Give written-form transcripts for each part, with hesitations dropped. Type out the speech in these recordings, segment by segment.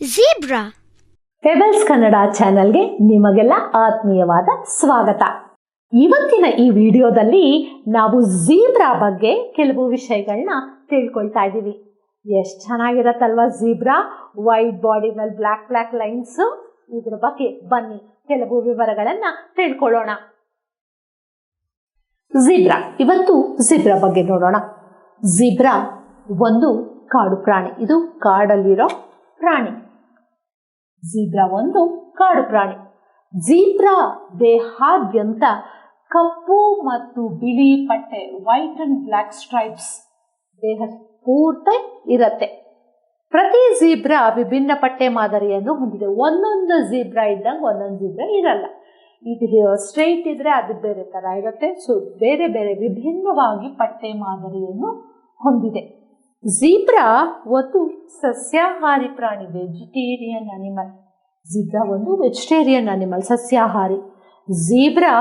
Zebra. Pebbles Kannada ಚಾನೆಲ್ಗೆ ನಿಮಗೆಲ್ಲ ಆತ್ಮೀಯವಾದ ಸ್ವಾಗತ. ಇವತ್ತಿನ ಈ ವಿಡಿಯೋದಲ್ಲಿ ನಾವು ಝೀಬ್ರಾ ಬಗ್ಗೆ ಕೆಲವು ವಿಷಯಗಳನ್ನ ತಿಳ್ಕೊಳ್ತಾ ಇದ್ದೀವಿ. ಎಷ್ಟು ಚೆನ್ನಾಗಿರತ್ತಲ್ವಾ ಝೀಬ್ರಾ, ವೈಟ್ ಬಾಡಿ ಮೇಲೆ ಬ್ಲ್ಯಾಕ್ ಲೈನ್ಸ್. ಇದ್ರ ಬಗ್ಗೆ ಬನ್ನಿ ಕೆಲವು ವಿವರಗಳನ್ನ ತಿಳ್ಕೊಳ್ಳೋಣ. ಝೀಬ್ರಾ, ಇವತ್ತು ಝೀಬ್ರಾ ಬಗ್ಗೆ ನೋಡೋಣ. ಝೀಬ್ರಾ ಒಂದು ಕಾಡು ಪ್ರಾಣಿ. ಇದು ಕಾಡಲ್ಲಿರೋ ಪ್ರಾಣಿ. ಝೀಬ್ರಾ ಒಂದು ಕಾಡು ಪ್ರಾಣಿ. ಝೀಬ್ರಾ ದೇಹಾದ್ಯಂತ ಕಪ್ಪು ಮತ್ತು ಬಿಳಿ ಪಟ್ಟೆ, ವೈಟ್ ಅಂಡ್ ಬ್ಲ್ಯಾಕ್ ಸ್ಟ್ರೈಪ್ಸ್ ದೇಹ ಪೂರ್ತಿ ಇರುತ್ತೆ. ಪ್ರತಿ ಝೀಬ್ರಾ ವಿಭಿನ್ನ ಪಟ್ಟೆ ಮಾದರಿಯನ್ನು ಹೊಂದಿದೆ. ಒಂದೊಂದು ಝೀಬ್ರಾ ಇದ್ದಂಗೆ ಒಂದೊಂದು ಝೀಬ್ರಾ ಇರಲ್ಲ. ಇದು ಸ್ಟ್ರೈಟ್ ಇದ್ರೆ ಅದು ಬೇರೆ ತರ ಇರುತ್ತೆ. ಸೊ ಬೇರೆ ಬೇರೆ ವಿಭಿನ್ನವಾಗಿ ಪಟ್ಟೆ ಮಾದರಿಯನ್ನು ಹೊಂದಿದೆ. ಝೀಬ್ರಾ ಒಂದು ಸಸ್ಯಾಹಾರಿ ಪ್ರಾಣಿ, ವೆಜಿಟೇರಿಯನ್ ಅನಿಮಲ್. ಝೀಬ್ರಾ ಒಂದು ವೆಜಿಟೇರಿಯನ್ ಅನಿಮಲ್, ಸಸ್ಯಾಹಾರಿ. ಝೀಬ್ರಾ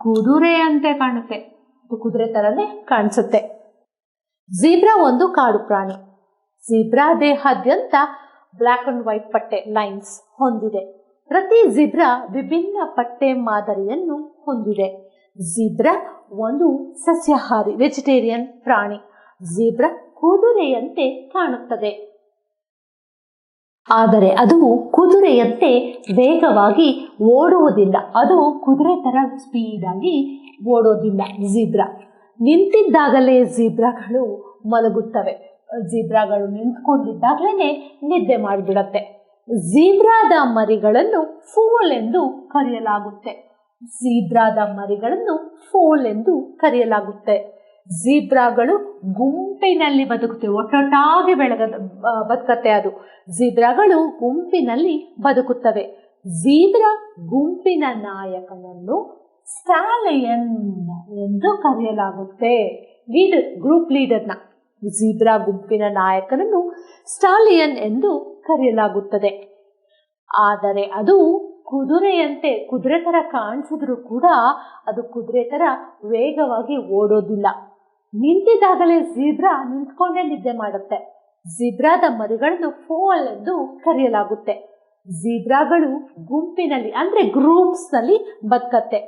ಕುದುರೆಯಂತೆ ಕಾಣುತ್ತೆ, ಕುದುರೆ ತರನೇ ಕಾಣಿಸುತ್ತೆ. ಝೀಬ್ರಾ ಒಂದು ಕಾಡು ಪ್ರಾಣಿ. ಝೀಬ್ರಾ ದೇಹಾದ್ಯಂತ ಬ್ಲ್ಯಾಕ್ ಅಂಡ್ ವೈಟ್ ಪಟ್ಟೆ ಲೈನ್ಸ್ ಹೊಂದಿದೆ. ಪ್ರತಿ ಝೀಬ್ರಾ ವಿಭಿನ್ನ ಪಟ್ಟೆ ಮಾದರಿಯನ್ನು ಹೊಂದಿದೆ. ಝೀಬ್ರಾ ಒಂದು ಸಸ್ಯಾಹಾರಿ, ವೆಜಿಟೇರಿಯನ್ ಪ್ರಾಣಿ. ಝೀಬ್ರಾ ಕುದುರೆಯಂತೆ ಕಾಣುತ್ತದೆ, ಆದರೆ ಅದು ಕುದುರೆಯಂತೆ ವೇಗವಾಗಿ ಓಡುವುದಿಲ್ಲ. ಅದು ಕುದುರೆ ತರ ಸ್ಪೀಡ್ ಆಗಿ ಓಡೋದಿಲ್ಲ. ಝೀಬ್ರಾ ನಿಂತಿದ್ದಾಗಲೇ ಝೀಬ್ರಾಗಳು ಮಲಗುತ್ತವೆ. ಝೀಬ್ರಾಗಳು ನಿಂತ್ಕೊಂಡಿದ್ದಾಗಲೇ ನಿದ್ದೆ ಮಾಡಿಬಿಡತ್ತೆ. ಝೀಬ್ರಾದ ಮರಿಗಳನ್ನು ಫೋಲ್ ಎಂದು ಕರೆಯಲಾಗುತ್ತೆ. ಝೀಬ್ರಾದ ಮರಿಗಳನ್ನು ಫೋಲ್ ಎಂದು ಕರೆಯಲಾಗುತ್ತೆ. ಝೀಬ್ರಾಗಳು ಗುಂಪಿನಲ್ಲಿ ಬದುಕುತ್ತೆ, ಒಟ್ಟೊಟ್ಟಾಗಿ ಬದುಕತ್ತೆ. ಅದು ಝೀಬ್ರಾಗಳು ಗುಂಪಿನಲ್ಲಿ ಬದುಕುತ್ತವೆ. ಝೀಬ್ರಾ ಗುಂಪಿನ ನಾಯಕನನ್ನು ಸ್ಟಾಲಿಯನ್ ಎಂದು ಕರೆಯಲಾಗುತ್ತೆ. ಗ್ರೂಪ್ ಲೀಡರ್ನ, ಝೀಬ್ರಾ ಗುಂಪಿನ ನಾಯಕನನ್ನು ಸ್ಟಾಲಿಯನ್ ಎಂದು ಕರೆಯಲಾಗುತ್ತದೆ. ಆದರೆ ಅದು ಕುದುರೆ ತರ ಕಾಣಿಸಿದ್ರು ಕೂಡ ಅದು ಕುದುರೆ ತರ ವೇಗವಾಗಿ ಓಡೋದಿಲ್ಲ. ನಿಂತಿದ್ದಾಗಲೇ ಝೀಬ್ರಾ ನಿಂತ್ಕೊಂಡೇ ನಿದ್ದೆ ಮಾಡುತ್ತೆ. ಝೀಬ್ರಾದ ಮರಿಗಳನ್ನು ಫೋಲ್ ಎಂದು ಕರೆಯಲಾಗುತ್ತೆ. ಝೀಬ್ರಾಗಳು ಗುಂಪಿನಲ್ಲಿ ಅಂದ್ರೆ ಗ್ರೂಪ್ಸ್ ನಲ್ಲಿ ಬದುಕತ್ತೆ.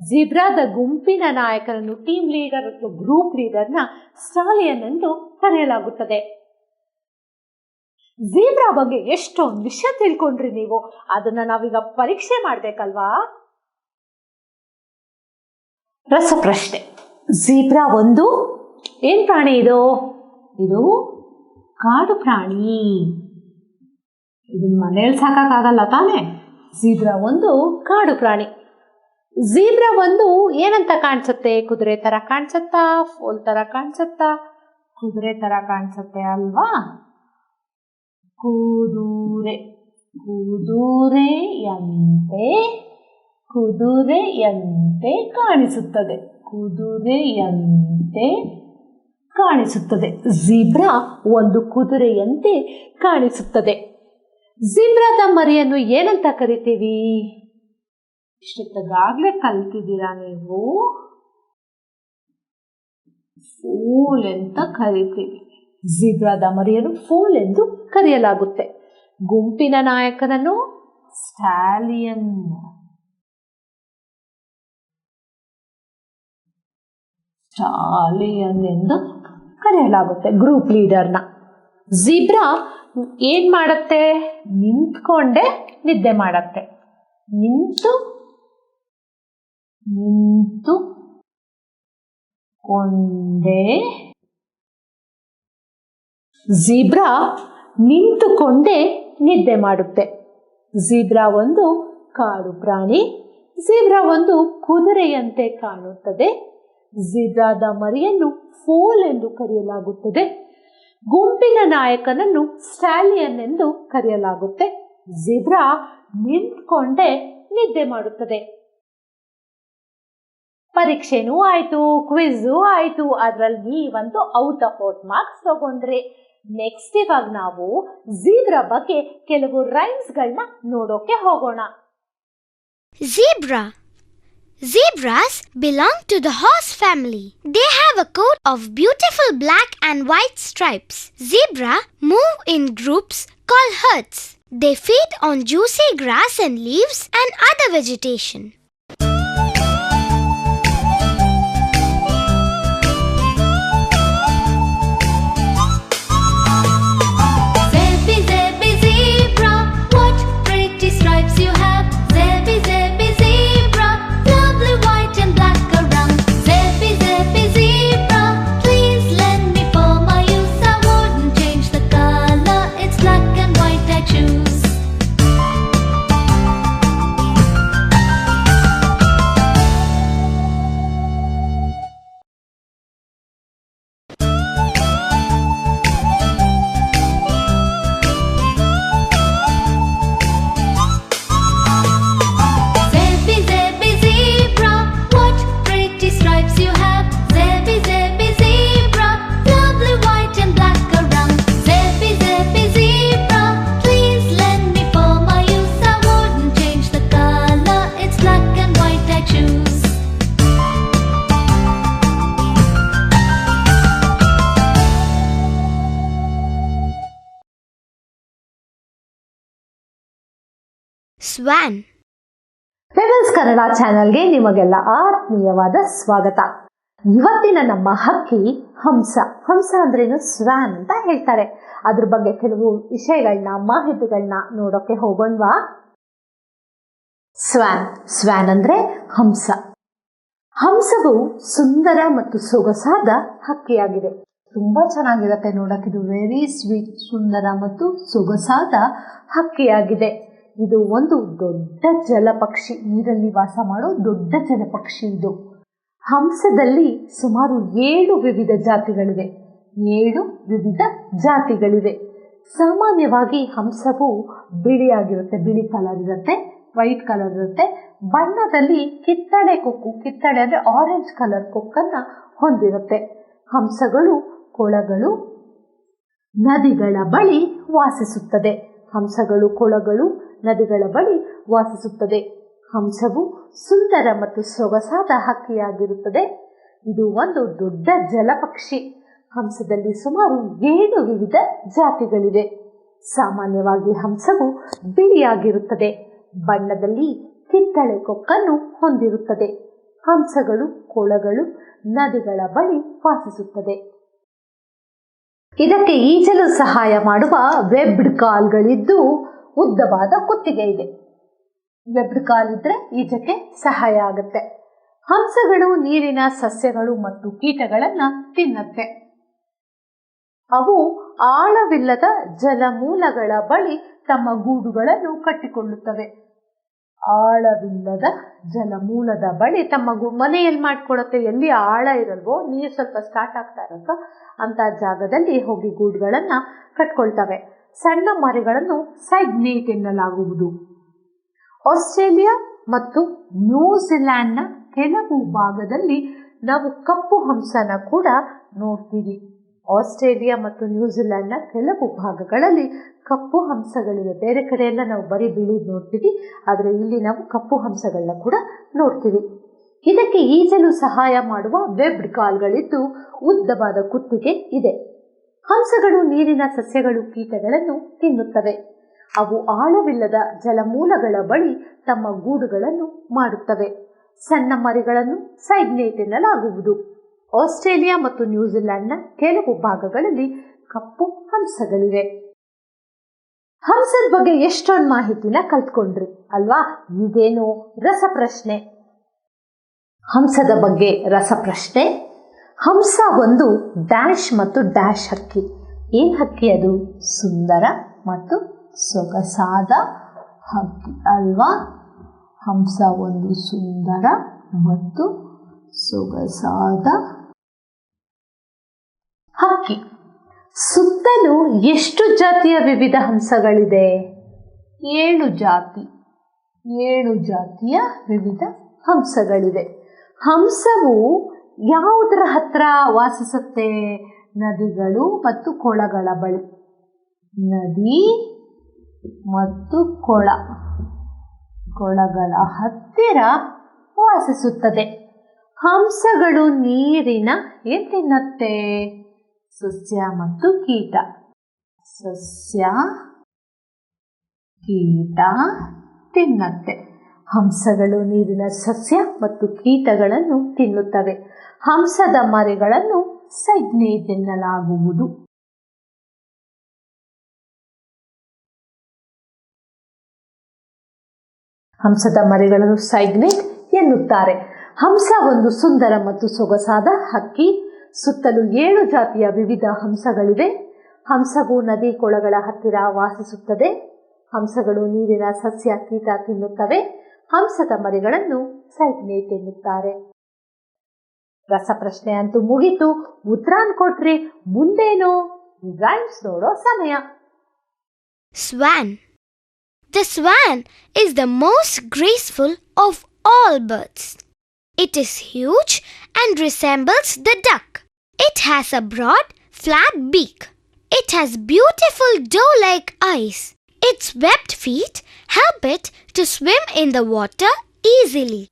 ಝೀಬ್ರಾದ ಗುಂಪಿನ ನಾಯಕನನ್ನು, ಟೀಮ್ ಲೀಡರ್ ಅಥವಾ ಗ್ರೂಪ್ ಲೀಡರ್ನ ಸ್ಟಾಲಿಯನ್ ಎಂದು ಕರೆಯಲಾಗುತ್ತದೆ. ಝೀಬ್ರಾ ಬಗ್ಗೆ ಎಷ್ಟೊಂದು ವಿಷಯ ತಿಳ್ಕೊಂಡ್ರಿ ನೀವು. ಅದನ್ನ ನಾವೀಗ ಪರೀಕ್ಷೆ ಮಾಡ್ಬೇಕಲ್ವಾ? ರಸಪ್ರಶ್ನೆ. ಝೀಬ್ರಾ ಒಂದು ಏನ್ ಪ್ರಾಣಿ? ಇದು ಕಾಡು ಪ್ರಾಣಿ. ಇದನ್ನ ಮನೇಲಿ ಸಾಕಾಗಲ್ಲ ತಾನೆ. ಝೀಬ್ರಾ ಒಂದು ಕಾಡು ಪ್ರಾಣಿ. ಝೀಬ್ರಾ ಒಂದು ಏನಂತ ಕಾಣಿಸುತ್ತೆ? ಕುದುರೆ ತರ ಕಾಣಿಸುತ್ತಾ? ಫೋಲ್ ತರ ಕಾಣಿಸುತ್ತಾ? ಕುದುರೆ ತರ ಕಾಣಿಸುತ್ತೆ ಅಲ್ವಾ? ಕುದುರೆಯಂತೆ ಕಾಣಿಸುತ್ತದೆ. ಝೀಬ್ರಾ ಒಂದು ಕುದುರೆಯಂತೆ ಕಾಣಿಸುತ್ತದೆ. ಝೀಬ್ರಾದ ಮರಿಯನ್ನು ಏನಂತ ಕರಿತೀವಿ? ಇಷ್ಟೊತ್ತಾಗ್ಲೇ ಕಲ್ತಿದ್ದೀರಾ ನೀವು. ಫೋಲ್ ಅಂತ ಕರಿತೀವಿ. ಝೀಬ್ರಾದ ಮರಿಯನ್ನು ಫೋಲ್ ಎಂದು ಕರೆಯಲಾಗುತ್ತೆ. ಗುಂಪಿನ ನಾಯಕನನ್ನು ಸ್ಟಾಲಿಯನ್ ಎಂದು ಕರೆಯಲಾಗುತ್ತೆ. ಗ್ರೂಪ್ ಲೀಡರ್ನ. ಝೀಬ್ರಾ ಏನ್ ಮಾಡತ್ತೆ? ನಿಂತ್ಕೊಂಡೇ ನಿದ್ದೆ ಮಾಡತ್ತೆ. ಝೀಬ್ರಾ ನಿಂತುಕೊಂಡೇ ನಿದ್ದೆ ಮಾಡುತ್ತೆ. ಝೀಬ್ರಾ ಒಂದು ಕಾಡು ಪ್ರಾಣಿ. ಝೀಬ್ರಾ ಒಂದು ಕುದುರೆಯಂತೆ ಕಾಣುತ್ತದೆ. ಝೀಬ್ರಾದ ಮರಿಯನ್ನು ಫೋಲ್ ಎಂದು ಕರೆಯಲಾಗುತ್ತದೆ. ಗುಂಪಿನ ನಾಯಕನನ್ನು ಸ್ಟಾಲಿಯನ್ ಎಂದು ಕರೆಯಲಾಗುತ್ತೆ. ಝೀಬ್ರಾ ನಿಂತ್ಕೊಂಡೇ ನಿದ್ದೆ ಮಾಡುತ್ತದೆ. ಪರೀಕ್ಷೆನೂ ಆಯ್ತು, ಕ್ವಿಝು ಆಯ್ತು. ಅದರಲ್ಲಿ ನೀವಂತೂ ಔಟ್ ಆಫ್ ಮಾರ್ಕ್ಸ್ ತಗೊಂಡ್ರಿ. ನೆಕ್ಸ್ಟ್ ಇವಾಗ ನಾವು ಝೀಬ್ರಾ ಬಗ್ಗೆ ಕೆಲವು ರೈಮ್ಸ್ ಗಳನ್ನ ನೋಡೋಕೆ ಹೋಗೋಣ. Zebras belong to the horse family. They have a coat of beautiful black and white stripes. Zebra move in groups called herds. They feed on juicy grass and leaves and other vegetation. Swan. Pebbles Kannada ಚಾನೆಲ್ಗೆ ನಿಮಗೆಲ್ಲ ಆತ್ಮೀಯವಾದ ಸ್ವಾಗತ. ಇವತ್ತಿನ ನಮ್ಮ ಹಕ್ಕಿ ಹಂಸ. ಹಂಸ ಅಂದ್ರೇನು? ಸ್ವಾನ್ ಅಂತ ಹೇಳ್ತಾರೆ. ಅದ್ರ ಬಗ್ಗೆ ಕೆಲವು ವಿಷಯಗಳನ್ನ, ಮಾಹಿತಿಗಳನ್ನ ನೋಡೋಕೆ ಹೋಗೋಣವಾ? ಸ್ವಾನ್. ಸ್ವಾನ್ ಅಂದ್ರೆ ಹಂಸ. ಹಂಸವು ಸುಂದರ ಮತ್ತು ಸೊಗಸಾದ ಹಕ್ಕಿಯಾಗಿದೆ. ತುಂಬಾ ಚೆನ್ನಾಗಿರುತ್ತೆ ನೋಡಕ್ಕೆ. ಇದು ವೆರಿ ಸ್ವೀಟ್, ಸುಂದರ ಮತ್ತು ಸೊಗಸಾದ ಹಕ್ಕಿಯಾಗಿದೆ. ಇದು ಒಂದು ದೊಡ್ಡ ಜಲಪಕ್ಷಿ, ನೀರಲ್ಲಿ ವಾಸ ಮಾಡೋ ದೊಡ್ಡ ಜಲಪಕ್ಷಿ ಇದು. ಹಂಸದಲ್ಲಿ ಸುಮಾರು 7 ವಿವಿಧ ಜಾತಿಗಳಿವೆ. 7 ವಿವಿಧ ಜಾತಿಗಳಿವೆ. ಸಾಮಾನ್ಯವಾಗಿ ಹಂಸವು ಬಿಳಿಯಾಗಿರುತ್ತೆ, ಬಿಳಿ ಕಲರ್ ಇರುತ್ತೆ, ವೈಟ್ ಕಲರ್ ಇರುತ್ತೆ. ಬಣ್ಣದಲ್ಲಿ ಕಿತ್ತಳೆ ಕೊಕ್ಕು, ಕಿತ್ತಳೆ ಅಂದ್ರೆ ಆರೆಂಜ್ ಕಲರ್ ಕೊಕ್ಕನ್ನ ಹೊಂದಿರುತ್ತೆ. ಹಂಸಗಳು ಕೊಳಗಳು, ನದಿಗಳ ಬಳಿ ವಾಸಿಸುತ್ತದೆ. ಹಂಸಗಳು ಕೊಳಗಳು, ನದಿಗಳ ಬಳಿ ವಾಸಿಸುತ್ತದೆ. ಹಂಸವು ಸುಂದರ ಮತ್ತು ಸೊಗಸಾದ ಹಕ್ಕಿಯಾಗಿರುತ್ತದೆ. ಇದು ಒಂದು ದೊಡ್ಡ ಜಲಪಕ್ಷಿ. ಹಂಸದಲ್ಲಿ ಸುಮಾರು 7 ವಿವಿಧ ಜಾತಿಗಳಿವೆ. ಸಾಮಾನ್ಯವಾಗಿ ಹಂಸವು ಬಿಳಿಯಾಗಿರುತ್ತದೆ, ಬಣ್ಣದಲ್ಲಿ ಕಿತ್ತಳೆ ಕೊಕ್ಕನ್ನು ಹೊಂದಿರುತ್ತದೆ. ಹಂಸಗಳು ಕೊಳಗಳು, ನದಿಗಳ ಬಳಿ ವಾಸಿಸುತ್ತದೆ. ಇದಕ್ಕೆ ಈಜಲು ಸಹಾಯ ಮಾಡುವ ವೆಬ್ಡ್ ಕಾಲ್ಗಳಿದ್ದು ಉದ್ದವಾದ ಕುತ್ತಿಗೆ ಇದೆ. ವೆಬ್ಡ್ ಕಾಲಿದ್ರೆ ಈಜಕ್ಕೆ ಸಹಾಯ ಆಗುತ್ತೆ. ಹಂಸಗಳು ನೀರಿನ ಸಸ್ಯಗಳು ಮತ್ತು ಕೀಟಗಳನ್ನ ತಿನ್ನತ್ತೆ. ಅವು ಆಳವಿಲ್ಲದ ಜಲಮೂಲಗಳ ಬಳಿ ತಮ್ಮ ಗೂಡುಗಳನ್ನು ಕಟ್ಟಿಕೊಳ್ಳುತ್ತವೆ. ಆಳವಿಲ್ಲದ ಜಲಮೂಲದ ಬಳಿ ತಮ್ಮ ಮನೆಯಲ್ಲಿ ಮಾಡ್ಕೊಳತ್ತೆ. ಎಲ್ಲಿ ಆಳ ಇರಲ್ವೋ, ನೀರು ಸ್ವಲ್ಪ ಸ್ಟಾರ್ಟ್ ಆಗ್ತಾ ಇರತ್ತೋ ಅಂತ ಜಾಗದಲ್ಲಿ ಹೋಗಿ ಗೂಡುಗಳನ್ನ ಕಟ್ಕೊಳ್ತವೆ. ಸಣ್ಣ ಮರಿಗಳನ್ನು ಸೈಗ್ನೇಟ್ ಎನ್ನಲಾಗುವುದು. ಆಸ್ಟ್ರೇಲಿಯಾ ಮತ್ತು ನ್ಯೂಜಿಲ್ಯಾಂಡ್ನ ಕೆಲವು ಭಾಗದಲ್ಲಿ ನಾವು ಕಪ್ಪು ಹಂಸನ ಕೂಡ ನೋಡ್ತೀವಿ. ಆಸ್ಟ್ರೇಲಿಯಾ ಮತ್ತು ನ್ಯೂಜಿಲ್ಯಾಂಡ್ನ ಕೆಲವು ಭಾಗಗಳಲ್ಲಿ ಕಪ್ಪು ಹಂಸಗಳಿವೆ. ಬೇರೆ ಕಡೆ ಎಲ್ಲ ನಾವು ಬರೀ ಬಿಳಿದು ನೋಡ್ತೀವಿ, ಆದರೆ ಇಲ್ಲಿ ನಾವು ಕಪ್ಪು ಹಂಸಗಳನ್ನ ಕೂಡ ನೋಡ್ತೀವಿ. ಇದಕ್ಕೆ ಈಜಲು ಸಹಾಯ ಮಾಡುವ ವೆಬ್ಡ್ ಕಾಲ್ಗಳಿದ್ದು ಉದ್ದವಾದ ಕುತ್ತಿಗೆ ಇದೆ. ಹಂಸಗಳು ನೀರಿನ ಸಸ್ಯಗಳು, ಕೀಟಗಳನ್ನು ತಿನ್ನುತ್ತವೆ. ಅವು ಆಳವಿಲ್ಲದ ಜಲಮೂಲಗಳ ಬಳಿ ತಮ್ಮ ಗೂಡುಗಳನ್ನು ಮಾಡುತ್ತವೆ. ಸಣ್ಣ ಮರಿಗಳನ್ನು ಸೈಗ್ನೇಟ್ ಎನ್ನಲಾಗುವುದು. ಆಸ್ಟ್ರೇಲಿಯಾ ಮತ್ತು ನ್ಯೂಜಿಲ್ಯಾಂಡ್ನ ಕೆಲವು ಭಾಗಗಳಲ್ಲಿ ಕಪ್ಪು ಹಂಸಗಳಿವೆ. ಹಂಸದ ಬಗ್ಗೆ ಎಷ್ಟೊಂದು ಮಾಹಿತಿನ ಕಲ್ತ್ಕೊಂಡ್ರಿ ಅಲ್ವಾ? ಈಗೇನು ರಸಪ್ರಶ್ನೆ. ಹಂಸದ ಬಗ್ಗೆ ರಸಪ್ರಶ್ನೆ. ಹಂಸ ಒಂದು ಡ್ಯಾಶ್ ಮತ್ತು ಡ್ಯಾಶ್ ಹಕ್ಕಿ. ಏನ್ ಹಕ್ಕಿ ಅದು? ಸುಂದರ ಮತ್ತು ಸೊಗಸಾದ ಹಕ್ಕಿ ಅಲ್ವಾ? ಹಂಸ ಒಂದು ಸುಂದರ ಮತ್ತು ಸೊಗಸಾದ ಹಕ್ಕಿ. ಸುತ್ತಲೂ ಎಷ್ಟು ಜಾತಿಯ ವಿವಿಧ ಹಂಸಗಳಿದೆ? 7 ಜಾತಿ. 7 ಜಾತಿಯ ವಿವಿಧ ಹಂಸಗಳಿವೆ. ಹಂಸವು ಯಾವುದರ ಹತ್ರ ವಾಸಿಸುತ್ತೆ? ನದಿಗಳು ಮತ್ತು ಕೊಳಗಳ ಬಳಿ. ನದಿ ಮತ್ತು ಕೊಳಗಳ ಹತ್ತಿರ ವಾಸಿಸುತ್ತದೆ. ಹಂಸಗಳು ನೀರಿನ ಏನ್ ತಿನ್ನತ್ತೆ? ಸಸ್ಯ ಮತ್ತು ಕೀಟ. ಸಸ್ಯ ಕೀಟ ತಿನ್ನತ್ತೆ. ಹಂಸಗಳು ನೀರಿನ ಸಸ್ಯ ಮತ್ತು ಕೀಟಗಳನ್ನು ತಿನ್ನುತ್ತವೆ. ಹಂಸದ ಮರಿಗಳನ್ನು ಸೈಗ್ನೇಟ್ ಎನ್ನಲಾಗುವುದು. ಹಂಸದ ಮರಿಗಳನ್ನು ಸೈಗ್ನೇಟ್ ಎನ್ನುತ್ತಾರೆ. ಹಂಸ ಒಂದು ಸುಂದರ ಮತ್ತು ಸೊಗಸಾದ ಹಕ್ಕಿ. ಸುತ್ತಲೂ 7 ಜಾತಿಯ ವಿವಿಧ ಹಂಸಗಳಿವೆ. ಹಂಸವು ನದಿ ಕೊಳಗಳ ಹತ್ತಿರ ವಾಸಿಸುತ್ತದೆ. ಹಂಸಗಳು ನೀರಿನ ಸಸ್ಯ ಕೀಟ ತಿನ್ನುತ್ತವೆ. ಹಂಸದ ಮರಿಗಳನ್ನು ಸೈಗ್ನೇಟ್ ಎನ್ನುತ್ತಾರೆ. ರಸಪ್ರಶ್ನೆ ಅಂತೂ ಮುಗಿತು. ಉತ್ತರ ಕೊಟ್ರಿ. ಮುಂದೇನು ರೈಮ್ಸ್ ನೋಡೋ ಸಮಯ. Swan. The swan is the most graceful of all birds. It is huge and resembles the duck. It has a broad, flat beak. It has beautiful doe-like eyes. Its webbed feet help it to swim in the water easily.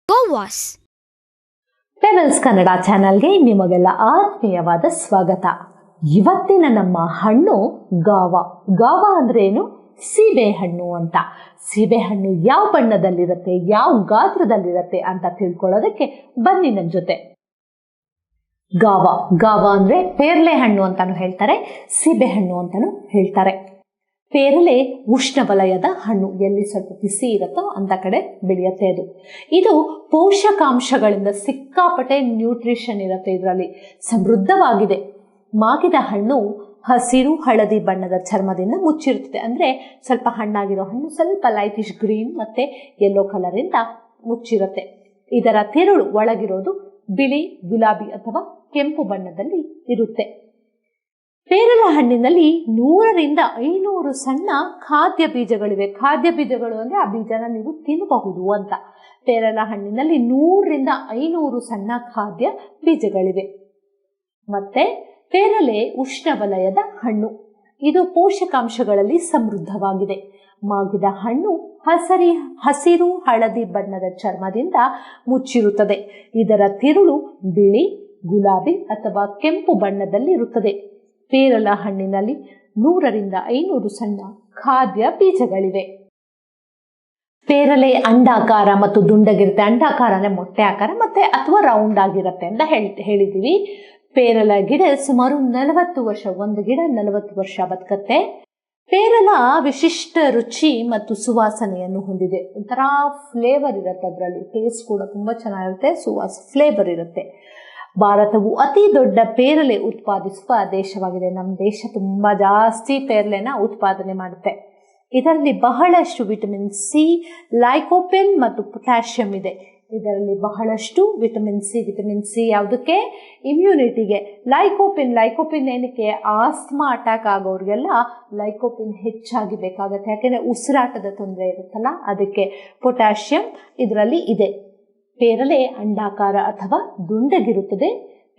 Guavas. Pebbles Kannada ಚಾನಲ್ಗೆ ನಿಮಗೆಲ್ಲ ಆತ್ಮೀಯವಾದ ಸ್ವಾಗತ. ಇವತ್ತಿನ ನಮ್ಮ ಹಣ್ಣು ಗಾವಾ. ಗಾವಾ ಅಂದ್ರೆ ಏನು? ಸೀಬೆಹಣ್ಣು ಅಂತ. ಸೀಬೆಹಣ್ಣು ಯಾವ ಬಣ್ಣದಲ್ಲಿರುತ್ತೆ, ಯಾವ ಗಾತ್ರದಲ್ಲಿರುತ್ತೆ ಅಂತ ತಿಳ್ಕೊಳ್ಳೋದಕ್ಕೆ ಬನ್ನಿ ನನ್ನ ಜೊತೆ. ಗಾವಾ ಗಾವಾ ಅಂದ್ರೆ ಪೇರ್ಲೆ ಹಣ್ಣು ಅಂತಾನು ಹೇಳ್ತಾರೆ, ಸೀಬೆಹಣ್ಣು ಅಂತಾನು ಹೇಳ್ತಾರೆ. ಪೇರಲೆ ಉಷ್ಣವಲಯದ ಹಣ್ಣು. ಎಲ್ಲಿ ಸ್ವಲ್ಪ ಬಿಸಿ ಇರುತ್ತೋ ಅಂತ ಕಡೆ ಬೆಳೆಯುತ್ತೆ ಅದು. ಇದು ಪೋಷಕಾಂಶಗಳಿಂದ ಸಿಕ್ಕಾಪಟ್ಟೆ ನ್ಯೂಟ್ರಿಷನ್ ಇರುತ್ತೆ. ಇದರಲ್ಲಿ ಸಮೃದ್ಧವಾಗಿದೆ. ಮಾಗಿದ ಹಣ್ಣು ಹಸಿರು ಹಳದಿ ಬಣ್ಣದ ಚರ್ಮದಿಂದ ಮುಚ್ಚಿರುತ್ತದೆ. ಅಂದ್ರೆ ಸ್ವಲ್ಪ ಹಣ್ಣಾಗಿರೋ ಹಣ್ಣು ಸ್ವಲ್ಪ ಲೈಟಿಶ್ ಗ್ರೀನ್ ಮತ್ತೆ ಯೆಲ್ಲೋ ಕಲರ್ ಇಂದ ಮುಚ್ಚಿರುತ್ತೆ. ಇದರ ತಿರುಳು ಒಳಗಿರೋದು ಬಿಳಿ ಗುಲಾಬಿ ಅಥವಾ ಕೆಂಪು ಬಣ್ಣದಲ್ಲಿ ಇರುತ್ತೆ. ಪೇರಲ ಹಣ್ಣಿನಲ್ಲಿ 100ರಿಂದ 500 ಸಣ್ಣ ಖಾದ್ಯ ಬೀಜಗಳಿವೆ. ಖಾದ್ಯ ಬೀಜಗಳು ಅಂದ್ರೆ ಆ ಬೀಜನ ನೀವು ತಿನ್ನಬಹುದು ಅಂತ. ಪೇರಲ ಹಣ್ಣಿನಲ್ಲಿ 100ರಿಂದ 500 ಸಣ್ಣ ಖಾದ್ಯ ಬೀಜಗಳಿವೆ. ಮತ್ತೆ ಪೇರಲೆ ಉಷ್ಣವಲಯದ ಹಣ್ಣು. ಇದು ಪೋಷಕಾಂಶಗಳಲ್ಲಿ ಸಮೃದ್ಧವಾಗಿದೆ. ಮಾಗಿದ ಹಣ್ಣು ಹಸಿರು ಹಳದಿ ಬಣ್ಣದ ಚರ್ಮದಿಂದ ಮುಚ್ಚಿರುತ್ತದೆ. ಇದರ ತಿರುಳು ಬಿಳಿ ಗುಲಾಬಿ ಅಥವಾ ಕೆಂಪು ಬಣ್ಣದಲ್ಲಿ ಇರುತ್ತದೆ. ಪೇರಲ ಹಣ್ಣಿನಲ್ಲಿ 100ರಿಂದ 500 ಸಣ್ಣ ಖಾದ್ಯ ಬೀಜಗಳಿವೆ. ಪೇರಲೆ ಅಂಡಾಕಾರ ಮತ್ತು ದುಂಡಗಿರುತ್ತೆ. ಅಂಡಾಕಾರ ಅಂದ್ರೆ ಮೊಟ್ಟೆ ಆಕಾರ ಮತ್ತೆ ಅಥವಾ ರೌಂಡ್ ಆಗಿರುತ್ತೆ ಅಂತ ಹೇಳಿದೀವಿ. ಪೇರಲ ಗಿಡ ಸುಮಾರು 40 ವರ್ಷ, ಒಂದು ಗಿಡ 40 ವರ್ಷ ಬದುಕತ್ತೆ. ಪೇರಲ ವಿಶಿಷ್ಟ ರುಚಿ ಮತ್ತು ಸುವಾಸನೆಯನ್ನು ಹೊಂದಿದೆ. ಒಂಥರ ಫ್ಲೇವರ್ ಇರುತ್ತೆ, ಅದರಲ್ಲಿ ಟೇಸ್ಟ್ ಕೂಡ ತುಂಬ ಚೆನ್ನಾಗಿರುತ್ತೆ, ಫ್ಲೇವರ್ ಇರುತ್ತೆ. ಭಾರತವು ಅತಿ ದೊಡ್ಡ ಪೇರಲೆ ಉತ್ಪಾದಿಸುವ ದೇಶವಾಗಿದೆ. ನಮ್ಮ ದೇಶ ತುಂಬ ಜಾಸ್ತಿ ಪೇರಲೆನ ಉತ್ಪಾದನೆ ಮಾಡುತ್ತೆ. ಇದರಲ್ಲಿ ಬಹಳಷ್ಟು ವಿಟಮಿನ್ ಸಿ, ಲೈಕೋಪೆನ್ ಮತ್ತು ಪೊಟ್ಯಾಷಿಯಂ ಇದೆ. ಇದರಲ್ಲಿ ಬಹಳಷ್ಟು ವಿಟಮಿನ್ ಸಿ ಯಾವುದಕ್ಕೆ? ಇಮ್ಯುನಿಟಿಗೆ. ಲೈಕೋಪಿನ್ ಏನಕ್ಕೆ? ಆಸ್ತಮಾ ಅಟ್ಯಾಕ್ ಆಗೋರಿಗೆಲ್ಲ ಲೈಕೋಪಿನ್ ಹೆಚ್ಚಾಗಿ ಬೇಕಾಗುತ್ತೆ, ಯಾಕೆಂದರೆ ಉಸಿರಾಟದ ತೊಂದರೆ ಇರುತ್ತಲ್ಲ ಅದಕ್ಕೆ. ಪೊಟ್ಯಾಷಿಯಂ ಇದರಲ್ಲಿ ಇದೆ. ಪೇರಲೆ ಅಂಡಾಕಾರ ಅಥವಾ ದುಂಡಗಿರುತ್ತದೆ.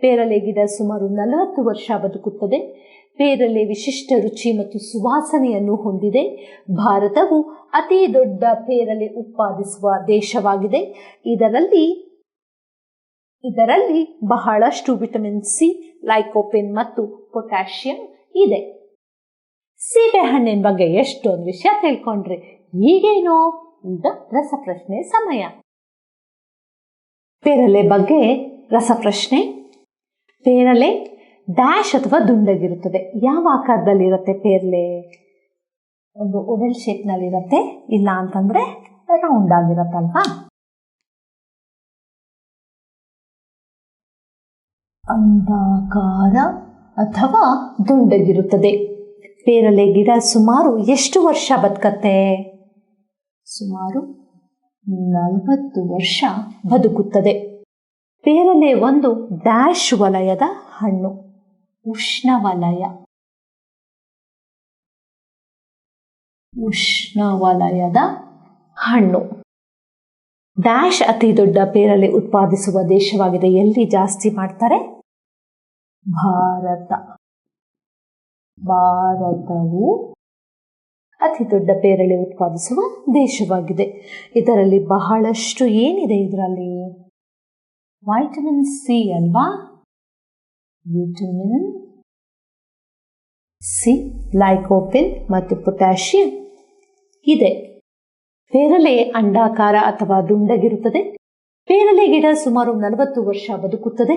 ಪೇರಲೆ ಗಿಡ ಸುಮಾರು 40 ವರ್ಷ ಬದುಕುತ್ತದೆ. ಪೇರಲೆ ವಿಶಿಷ್ಟ ರುಚಿ ಮತ್ತು ಸುವಾಸನೆಯನ್ನು ಹೊಂದಿದೆ. ಭಾರತವು ಅತಿ ದೊಡ್ಡ ಪೇರಲೆ ಉತ್ಪಾದಿಸುವ ದೇಶವಾಗಿದೆ. ಇದರಲ್ಲಿ ಬಹಳಷ್ಟು ವಿಟಮಿನ್ ಸಿ, ಲೈಕೋಪೆನ್ ಮತ್ತು ಪೊಟ್ಯಾಷಿಯಂ ಇದೆ. ಸೀಬೆಹಣ್ಣಿನ ಬಗ್ಗೆ ಎಷ್ಟೊಂದು ವಿಷಯ ತಿಳ್ಕೊಂಡ್ರಿ. ಈಗೇನೋ ಈಗ ರಸಪ್ರಶ್ನೆ ಸಮಯ. ಪೇರಲೆ ಬಗ್ಗೆ ರಸಪ್ರಶ್ನೆ. ಪೇರಲೆ ಡ್ಯಾಶ್ ಅಥವಾ ದುಂಡಗಿರುತ್ತದೆ. ಯಾವ ಆಕಾರದಲ್ಲಿರುತ್ತೆ ಪೇರಲೆ? ಒಂದು ಓವೆಲ್ ಶೇಪ್ನಲ್ಲಿರುತ್ತೆ, ಇಲ್ಲ ಅಂತಂದ್ರೆ ರೌಂಡ್ ಆಗಿರತ್ತಲ್ವಾ? ಅಂಡಾಕಾರ ಅಥವಾ ದುಂಡಗಿರುತ್ತದೆ. ಪೇರಲೆ ಗಿಡ ಸುಮಾರು ಎಷ್ಟು ವರ್ಷ ಬದುಕತ್ತೆ? ಸುಮಾರು 40 ವರ್ಷ ಬದುಕುತ್ತದೆ. ಪೇರಲೆ ಒಂದು ಡ್ಯಾಶ್ ವಲಯದ ಹಣ್ಣು, ಉಷ್ಣವಲಯದ ಹಣ್ಣು. ಡ್ಯಾಶ್ ಅತಿ ದೊಡ್ಡ ಪೇರಲೆ ಉತ್ಪಾದಿಸುವ ದೇಶವಾಗಿದೆ. ಎಲ್ಲಿ ಜಾಸ್ತಿ ಮಾಡ್ತಾರೆ? ಭಾರತವು ಅತಿ ದೊಡ್ಡ ಪೇರಲೆ ಉತ್ಪಾದಿಸುವ ದೇಶವಾಗಿದೆ. ಇದರಲ್ಲಿ ಬಹಳಷ್ಟು ಏನಿದೆ? ಇದರಲ್ಲಿ ವೈಟಮಿನ್ ಸಿ ಅಲ್ವಾ? ವಿಟಮಿನ್ ಸಿ, ಲೈಕೋಪೆನ್ ಮತ್ತು ಪೊಟ್ಯಾಷಿಯಂ ಇದೆ. ಪೇರಲೆ ಅಂಡಾಕಾರ ಅಥವಾ ದುಂಡಗಿರುತ್ತದೆ. ಪೇರಲೆ ಗಿಡ ಸುಮಾರು 40 ವರ್ಷ ಬದುಕುತ್ತದೆ.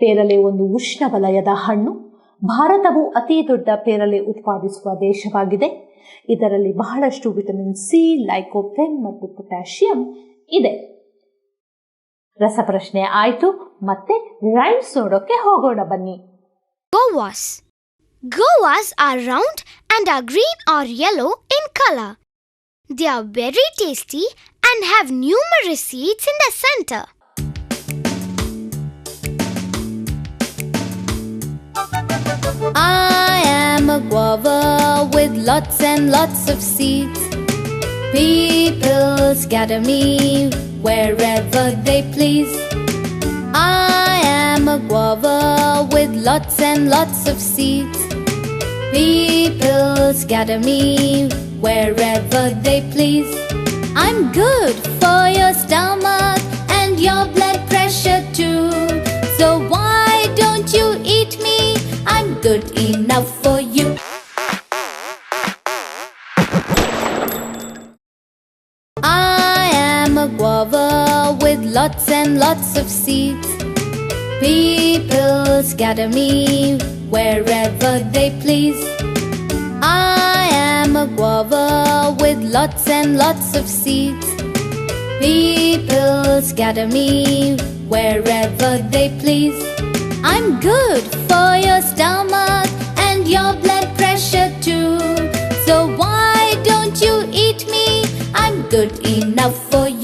ಪೇರಲೆ ಒಂದು ಉಷ್ಣವಲಯದ ಹಣ್ಣು. ಭಾರತವು ಅತಿ ದೊಡ್ಡ ಪೇರಲೆ ಉತ್ಪಾದಿಸುವ ದೇಶವಾಗಿದೆ. ಇದರಲ್ಲಿ ಬಹಳಷ್ಟು ವಿಟಮಿನ್ ಸಿ, ಲೈಕೋಪೆನ್ ಮತ್ತು ಪೊಟ್ಯಾಷಿಯಂ ಇದೆ. ರಸಪ್ರಶ್ನೆ ಆಯ್ತು. ಮತ್ತೆ ರೈಮ್ಸ್ ನೋಡೋಕೆ ಹೋಗೋಣ ಬನ್ನಿ. Guavas are round and are green or yellow in color. They are very tasty and have numerous seeds in the center. I am a guava with lots and lots of seeds. People scatter me wherever they please. I am a guava with lots and lots of seeds. People scatter me wherever they please. I'm good for your stomach and your blood pressure too. So why don't you eat me? I'm good enough for you. I am a guava with lots and lots of seeds. People scatter me wherever they please. I am a guava with lots and lots of seeds. People scatter me wherever they please. I'm good for your stomach and your blood pressure too. So why don't you eat me? I'm good enough for you.